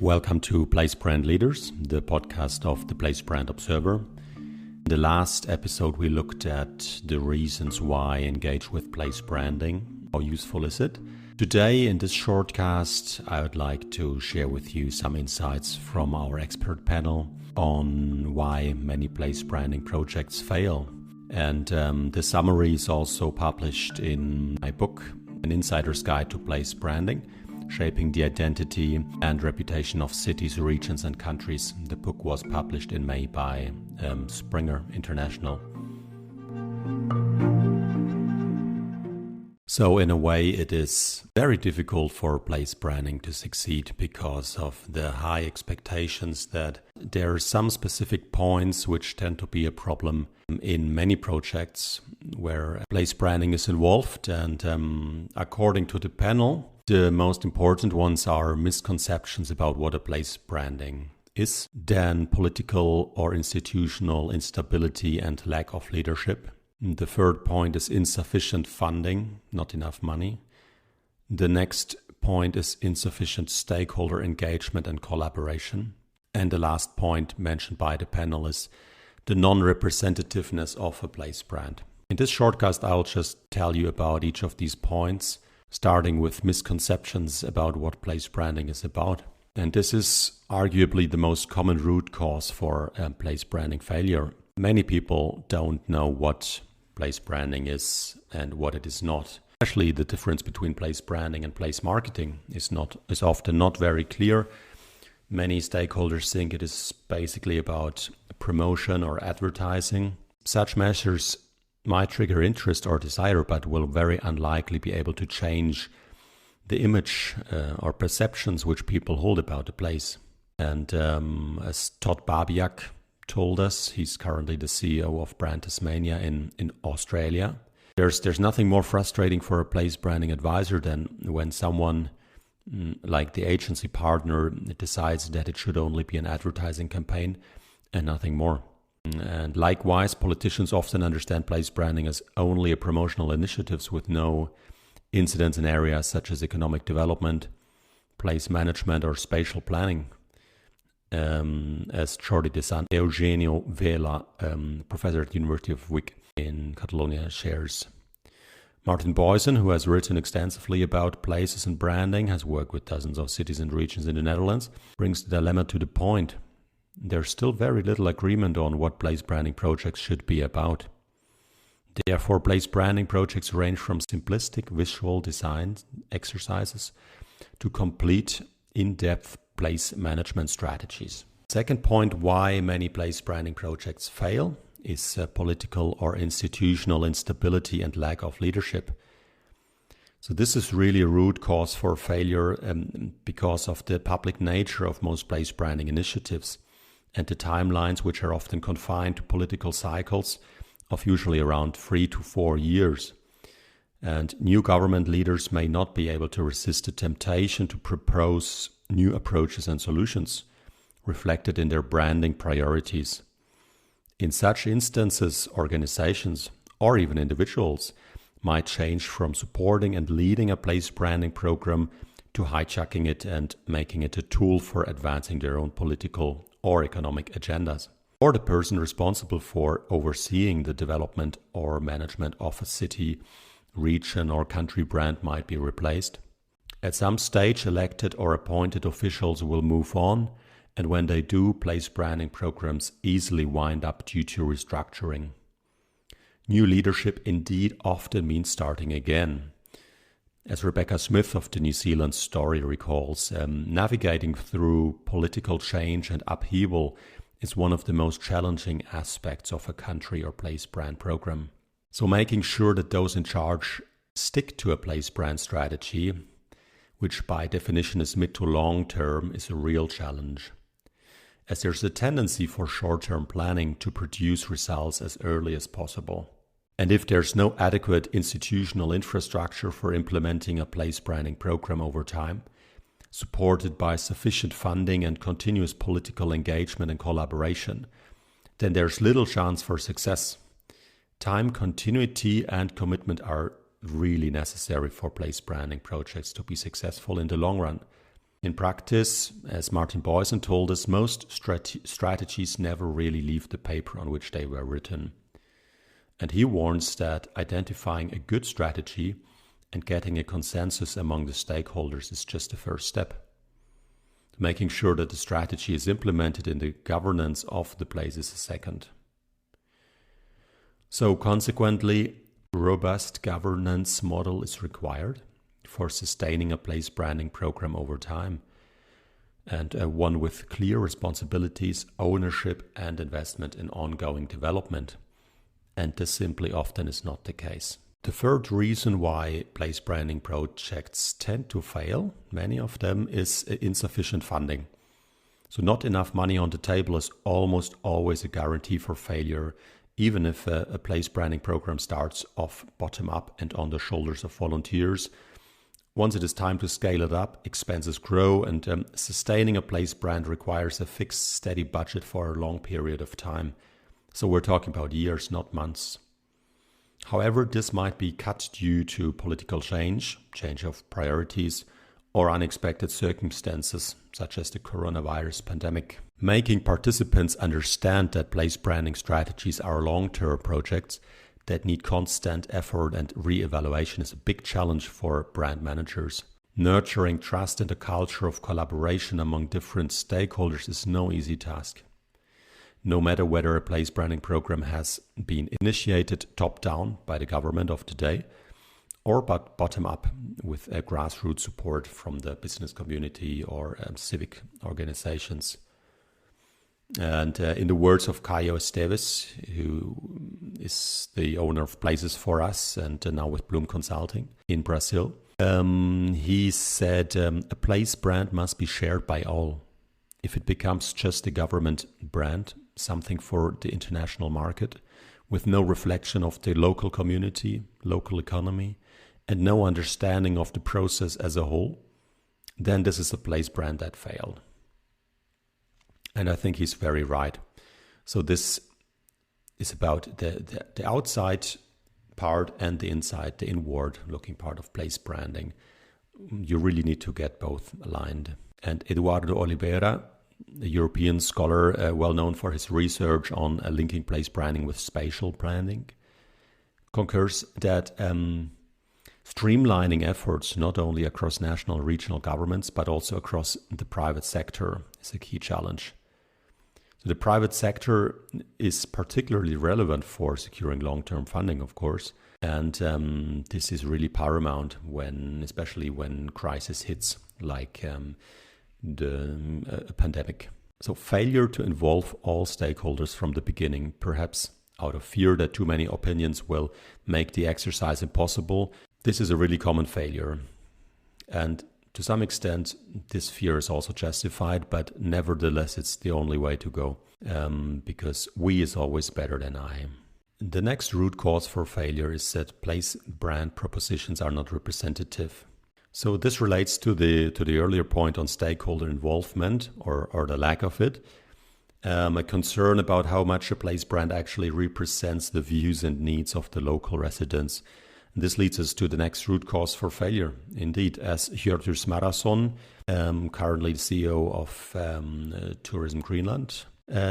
Welcome to Place Brand Leaders, the podcast of the Place Brand Observer. In the last episode, we looked at the reasons why engage with place branding. How useful is it? Today, in this shortcast, I would like to share with you some insights from our expert panel on why many place branding projects fail. And the summary is also published in my book, An Insider's Guide to Place Branding, Shaping the Identity and Reputation of Cities, Regions and Countries. The book was published in May by Springer International. So in a way, it is very difficult for place branding to succeed because of the high expectations that there are some specific points which tend to be a problem in many projects where place branding is involved. And according to the panel, the most important ones are misconceptions about what a place branding is, then political or institutional instability and lack of leadership. The third point is insufficient funding, not enough money. The next point is insufficient stakeholder engagement and collaboration. And the last point mentioned by the panel is the non-representativeness of a place brand. In this shortcast, I'll just tell you about each of these points, starting with misconceptions about what place branding is about. And this is arguably the most common root cause for place branding failure. Many people don't know what place branding is and what it is not. Especially the difference between place branding and place marketing is often not very clear. Many stakeholders think it is basically about promotion or advertising. Such measures might trigger interest or desire, but will very unlikely be able to change the image or perceptions which people hold about the place. And as Todd Babiak told us, he's currently the CEO of Brand Tasmania in Australia. There's nothing more frustrating for a place branding advisor than when someone like the agency partner decides that it should only be an advertising campaign and nothing more. And likewise, politicians often understand place branding as only a promotional initiatives with no incidence in areas such as economic development, place management or spatial planning. As Jordi de Sant Eugenio Vela, professor at the University of Vic in Catalonia, shares. Martin Boysen, who has written extensively about places and branding, has worked with dozens of cities and regions in the Netherlands, brings the dilemma to the point. There's still very little agreement on what place branding projects should be about. Therefore, place branding projects range from simplistic visual design exercises to complete in-depth place management strategies. Second point, why many place branding projects fail is political or institutional instability and lack of leadership. So this is really a root cause for failure because of the public nature of most place branding initiatives and the timelines which are often confined to political cycles of usually around 3 to 4 years. And new government leaders may not be able to resist the temptation to propose new approaches and solutions reflected in their branding priorities. In such instances, organizations or even individuals might change from supporting and leading a place branding program to hijacking it and making it a tool for advancing their own political or economic agendas. Or the person responsible for overseeing the development or management of a city, region or country brand might be replaced. At some stage, elected or appointed officials will move on, and when they do, place branding programs easily wind up due to restructuring. New leadership indeed often means starting again. As Rebecca Smith of the New Zealand Story recalls, navigating through political change and upheaval is one of the most challenging aspects of a country or place brand program. So making sure that those in charge stick to a place brand strategy, which by definition is mid to long term, is a real challenge, as there's a tendency for short-term planning to produce results as early as possible. And if there's no adequate institutional infrastructure for implementing a place branding program over time, supported by sufficient funding and continuous political engagement and collaboration, then there's little chance for success. Time, continuity and commitment are really necessary for place branding projects to be successful in the long run. In practice, as Martin Boysen told us, most strategies never really leave the paper on which they were written. And he warns that identifying a good strategy and getting a consensus among the stakeholders is just the first step. Making sure that the strategy is implemented in the governance of the place is a second. So consequently, a robust governance model is required for sustaining a place branding program over time, and one with clear responsibilities, ownership, and investment in ongoing development. And this simply often is not the case. The third reason why place branding projects tend to fail, many of them, is insufficient funding. So not enough money on the table is almost always a guarantee for failure, even if a place branding program starts off bottom up and on the shoulders of volunteers. Once it is time to scale it up, expenses grow, and sustaining a place brand requires a fixed, steady budget for a long period of time. So we're talking about years, not months. However, this might be cut due to political change of priorities, or unexpected circumstances, such as the coronavirus pandemic. Making participants understand that place branding strategies are long-term projects that need constant effort and re-evaluation is a big challenge for brand managers. Nurturing trust and a culture of collaboration among different stakeholders is no easy task. No matter whether a place branding program has been initiated top-down by the government of today or bottom-up with a grassroots support from the business community or civic organizations. And in the words of Caio Esteves, who is the owner of Places for Us and now with Bloom Consulting in Brazil, he said, a place brand must be shared by all. If it becomes just a government brand, something for the international market, with no reflection of the local community, local economy, and no understanding of the process as a whole, then this is a place brand that failed. And I think he's very right. So this is about the outside part and the inside, the inward-looking part of place branding. You really need to get both aligned. And Eduardo Oliveira, a European scholar well known for his research on linking place branding with spatial branding, concurs that streamlining efforts not only across national and regional governments but also across the private sector is a key challenge. So the private sector is particularly relevant for securing long-term funding, of course, and this is really paramount especially when crisis hits, like the pandemic. So failure to involve all stakeholders from the beginning, perhaps out of fear that too many opinions will make the exercise impossible. This is a really common failure. And to some extent, this fear is also justified, but nevertheless, it's the only way to go, because we is always better than I. The next root cause for failure is that place brand propositions are not representative. So this relates to the earlier point on stakeholder involvement or the lack of it. A concern about how much a place brand actually represents the views and needs of the local residents. This leads us to the next root cause for failure. Indeed, as Hjörtur Smárason, currently the CEO of Tourism Greenland,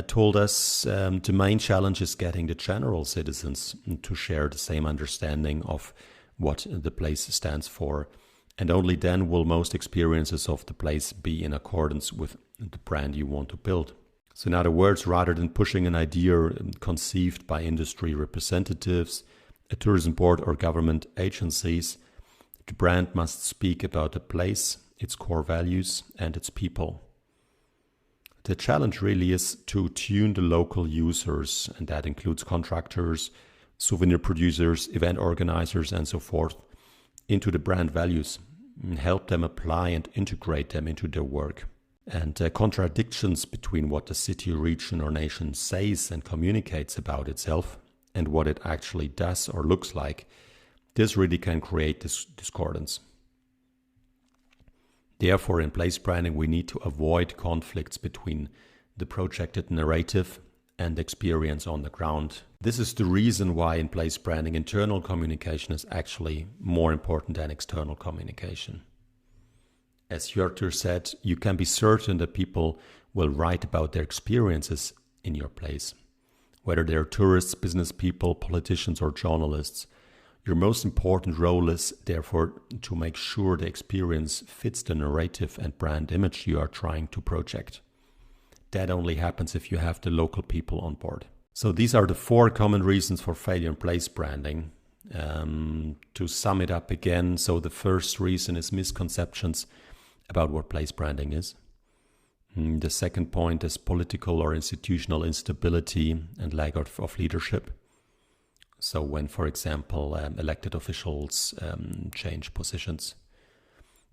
told us, the main challenge is getting the general citizens to share the same understanding of what the place stands for. And only then will most experiences of the place be in accordance with the brand you want to build. So in other words, rather than pushing an idea conceived by industry representatives, a tourism board or government agencies, the brand must speak about the place, its core values, and its people. The challenge really is to tune the local users, and that includes contractors, souvenir producers, event organizers, and so forth, into the brand values, and help them apply and integrate them into their work. And contradictions between what the city, region, or nation says and communicates about itself and what it actually does or looks like, this really can create this discordance. Therefore, in place branding, we need to avoid conflicts between the projected narrative and experience on the ground. This is the reason why in place branding, internal communication is actually more important than external communication. As Hjörtur said, you can be certain that people will write about their experiences in your place. Whether they're tourists, business people, politicians, or journalists, your most important role is, therefore, to make sure the experience fits the narrative and brand image you are trying to project. That only happens if you have the local people on board. So these are the 4 common reasons for failure in place branding. To sum it up again, so the first reason is misconceptions about what place branding is. The second point is political or institutional instability and lack of leadership. So when, for example, elected officials change positions.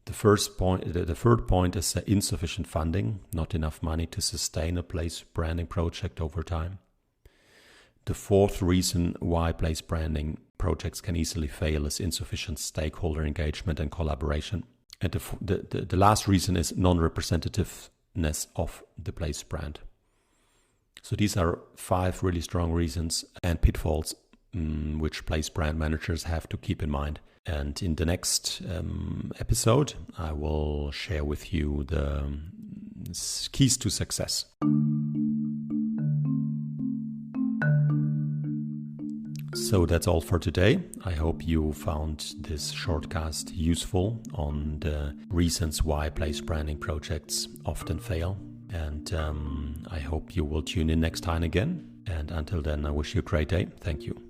The third point is insufficient funding, not enough money to sustain a place branding project over time. The fourth reason why place branding projects can easily fail is insufficient stakeholder engagement and collaboration. And the last reason is non-representativeness of the place brand. So these are 5 really strong reasons and pitfalls which place brand managers have to keep in mind. And in the next episode, I will share with you the keys to success. So that's all for today. I hope you found this shortcast useful on the reasons why place branding projects often fail. And I hope you will tune in next time again. And until then, I wish you a great day. Thank you.